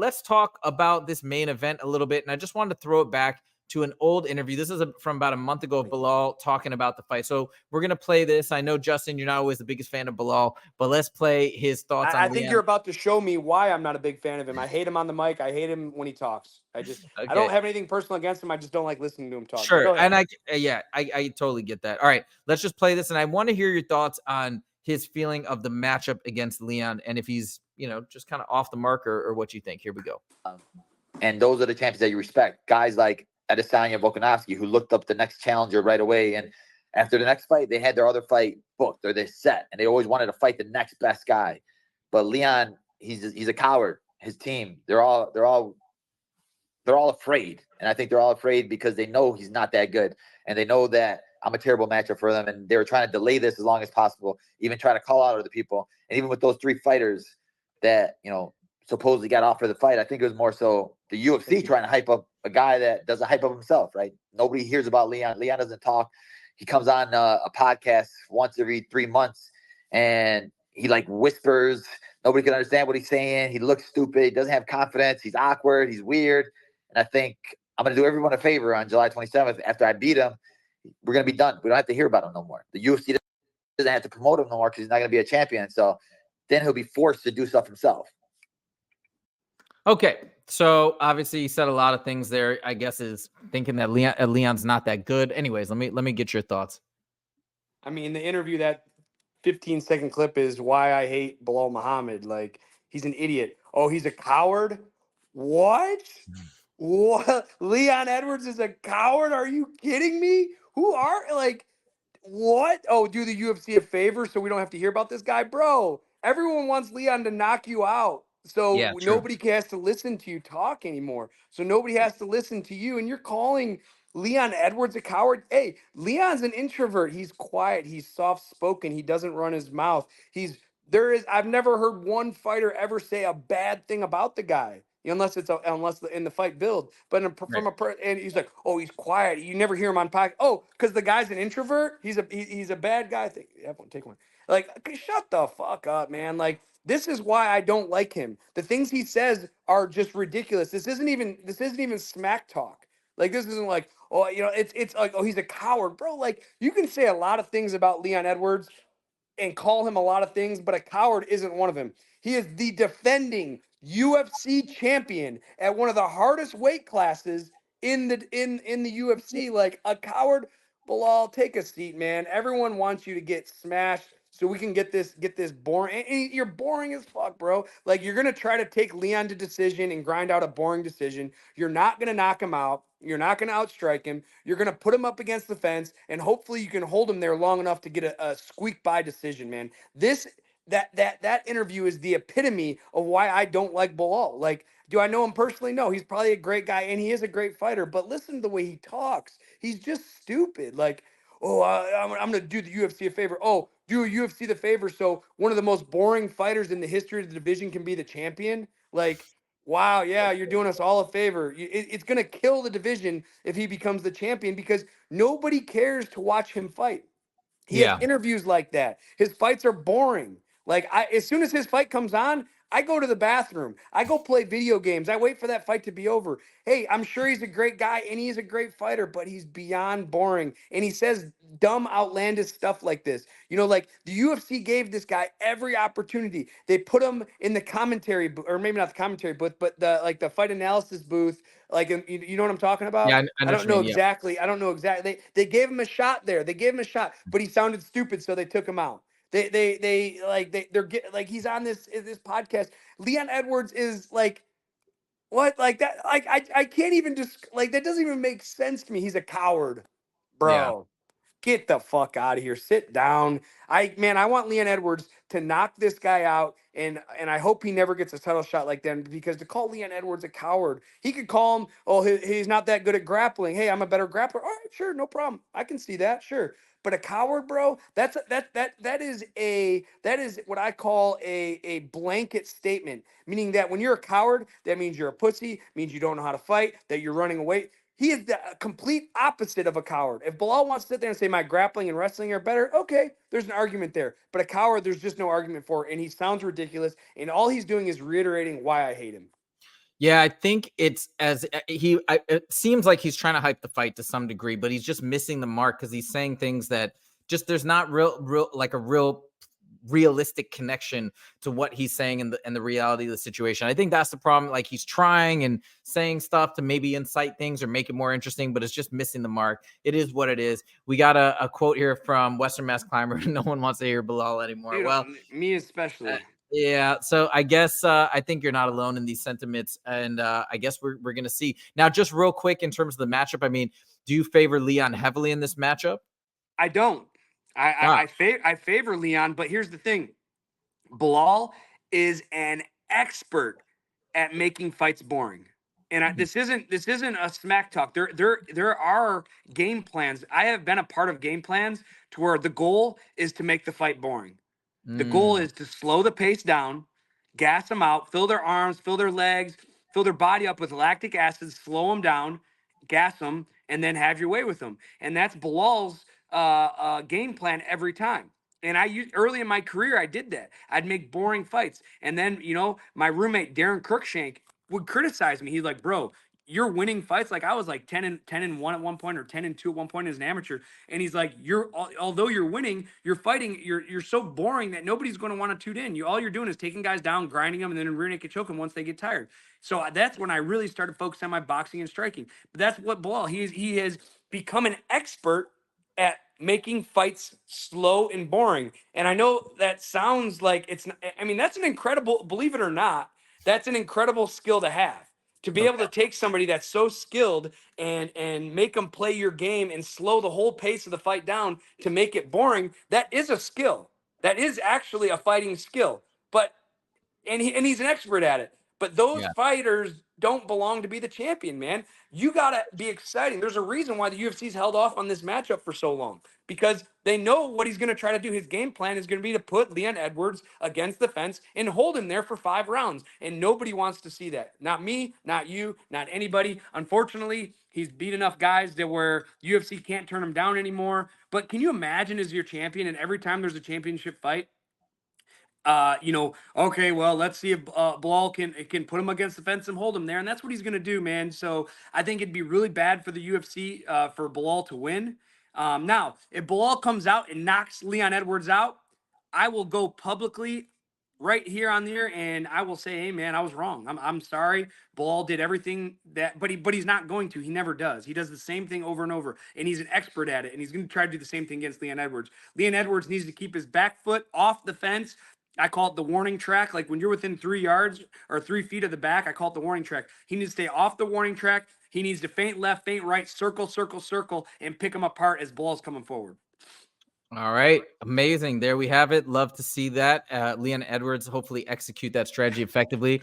let's talk about this main event a little bit. And I just wanted to throw it back to an old interview. This is from about a month ago of Belal talking about the fight. So we're going to play this. I know, Justin, you're not always the biggest fan of Belal, but let's play his thoughts on I think you're about to show me why I'm not a big fan of him. I hate him on the mic. I hate him when he talks. I Okay. don't have anything personal against him. I just don't like listening to him talk. Sure. Go ahead. And I totally get that. All right, let's just play this. And I want to hear your thoughts on his feeling of the matchup against Leon and if he's, just kind of off the mark or what you think. Here we go. And those are the champions that you respect. Guys like Adesanya Volkanovski, who looked up the next challenger right away. And after the next fight, they had their other fight booked or they're set. And they always wanted to fight the next best guy. But Leon, he's a coward. His team, they're all afraid. And I think they're all afraid because they know he's not that good. And they know that I'm a terrible matchup for them. And they were trying to delay this as long as possible, even try to call out other people. And even with those 3 fighters that, supposedly got offered the fight, I think it was more so the UFC trying to hype up a guy that doesn't hype up himself, right? Nobody hears about Leon. Leon doesn't talk. He comes on a podcast once every 3 months and he like whispers. Nobody can understand what he's saying. He looks stupid. He doesn't have confidence. He's awkward. He's weird. And I think I'm going to do everyone a favor on July 27th. After I beat him, we're going to be done. We don't have to hear about him no more. The UFC doesn't have to promote him no more because he's not going to be a champion. So then he'll be forced to do stuff himself. Okay, so obviously you said a lot of things there. I guess is thinking that Leon's not that good. Anyways, let me get your thoughts. I mean, the interview, that 15-second clip is why I hate Belal Muhammad. Like, he's an idiot. Oh, he's a coward? What? What? Leon Edwards is a coward? Are you kidding me? What? Oh, do the UFC a favor so we don't have to hear about this guy? Bro, everyone wants Leon to knock you out. So Yeah, true. nobody has to listen to you talk anymore. So nobody has to listen to you. And you're calling Leon Edwards a coward? Hey, Leon's an introvert. He's quiet. He's soft-spoken. He doesn't run his mouth. I've never heard one fighter ever say a bad thing about the guy. Unless in the fight build, but and he's like, oh, he's quiet. You never hear him on podcast. Oh, because the guy's an introvert. He's a bad guy. Take one. Like, shut the fuck up, man. Like, this is why I don't like him. The things he says are just ridiculous. This isn't even smack talk. Like, this isn't like, oh, it's like, oh, he's a coward, bro. Like, you can say a lot of things about Leon Edwards and call him a lot of things, but a coward isn't one of them. He is the defending UFC champion at one of the hardest weight classes in the UFC. Like, a coward. Belal, take a seat, man. Everyone wants you to get smashed so we can get this boring. And you're boring as fuck, bro. Like, you're gonna try to take Leon to decision and grind out a boring decision. You're not gonna knock him out. You're not going to outstrike him. You're going to put him up against the fence, and hopefully you can hold him there long enough to get a squeak by decision, man. That interview is the epitome of why I don't like Belal. Like, do I know him personally? No, he's probably a great guy, and he is a great fighter. But listen to the way he talks. He's just stupid. Like, oh, I'm going to do the UFC a favor. Oh, do a UFC the favor so one of the most boring fighters in the history of the division can be the champion. Like, wow, yeah, you're doing us all a favor. It's going to kill the division if he becomes the champion because nobody cares to watch him fight. He has interviews like that. His fights are boring. Like, as soon as his fight comes on, I go to the bathroom. I go play video games. I wait for that fight to be over. Hey, I'm sure he's a great guy and he's a great fighter, but he's beyond boring. And he says dumb, outlandish stuff like this. Like, the UFC gave this guy every opportunity. They put him in the commentary booth, or maybe not the commentary booth, but the fight analysis booth. Like, you know what I'm talking about? Yeah, I don't know exactly. I don't know exactly. They gave him a shot there. They gave him a shot, but he sounded stupid, so they took him out. They're getting, like, he's on this podcast. Leon Edwards is like, what? Like that? Like, I can't even just, like, that doesn't even make sense to me. He's a coward, bro. Yeah. Get the fuck out of here. Sit down. I want Leon Edwards to knock this guy out, and I hope he never gets a title shot like that, because to call Leon Edwards a coward, he could call him, oh, he's not that good at grappling. Hey, I'm a better grappler. All right, sure, no problem. I can see that, sure. But a coward, bro, that is what I call a blanket statement, meaning that when you're a coward, that means you're a pussy, means you don't know how to fight, that you're running away. He is the complete opposite of a coward. If Belal wants to sit there and say my grappling and wrestling are better, okay, there's an argument there. But a coward, there's just no argument for it, and he sounds ridiculous, and all he's doing is reiterating why I hate him. Yeah, I think it's it seems like he's trying to hype the fight to some degree, but he's just missing the mark because he's saying things that just there's not real realistic connection to what he's saying and the reality of the situation. I think that's the problem. Like he's trying and saying stuff to maybe incite things or make it more interesting, but it's just missing the mark. It is what it is. We got a quote here from Western Mass Climber. No one wants to hear Belal anymore. Dude, Well, me especially. yeah, so I guess I think you're not alone in these sentiments, and I guess we're gonna see now. Just real quick in terms of the matchup, I mean, do you favor Leon heavily in this matchup? I don't. Ah, I favor Leon, but here's the thing: Belal is an expert at making fights boring. And this isn't a smack talk. There are game plans. I have been a part of game plans to where the goal is to make the fight boring. The goal is to slow the pace down, gas them out, fill their arms, fill their legs, fill their body up with lactic acid, slow them down, gas them, and then have your way with them. And that's Bilal's game plan every time. And early in my career, I did that. I'd make boring fights. And then, my roommate, Darren Cruikshank, would criticize me. He's like, bro, you're winning fights. Like I was like 10-1 at one point, or 10-2 at one point as an amateur. And he's like, although you're winning, you're fighting, you're so boring that nobody's going to want to tune in. All you're doing is taking guys down, grinding them, and then rear naked choke them once they get tired. So that's when I really started focusing on my boxing and striking. But that's what Belal, he has become an expert at making fights slow and boring. And I know that sounds like I mean, that's an incredible, believe it or not, that's an incredible skill to have. To be able to take somebody that's so skilled and make them play your game and slow the whole pace of the fight down to make it boring, that is a skill. That is actually a fighting skill. But he's an expert at it. But those fighters don't belong to be the champion, man. You gotta be exciting. There's a reason why the UFC's held off on this matchup for so long, because they know what he's gonna try to do. His game plan is gonna be to put Leon Edwards against the fence and hold him there for 5 rounds. And nobody wants to see that. Not me, not you, not anybody. Unfortunately, he's beat enough guys that where UFC can't turn him down anymore. But can you imagine as your champion, and every time there's a championship fight, okay, well, let's see if Belal can put him against the fence and hold him there, and that's what he's gonna do, man. So I think it'd be really bad for the UFC for Belal to win. Now, if Belal comes out and knocks Leon Edwards out, I will go publicly right here on there, and I will say, hey, man, I was wrong. I'm sorry. Belal did everything but he's not going to. He never does. He does the same thing over and over, and he's an expert at it, and he's going to try to do the same thing against Leon Edwards. Leon Edwards needs to keep his back foot off the fence. I call it the warning track. Like when you're within 3 yards or 3 feet of the back, I call it the warning track. He needs to stay off the warning track. He needs to feint left, feint right, circle, circle, circle, and pick him apart as Belal's coming forward. all right, amazing. There we have it. Love to see that. Leon Edwards hopefully execute that strategy effectively.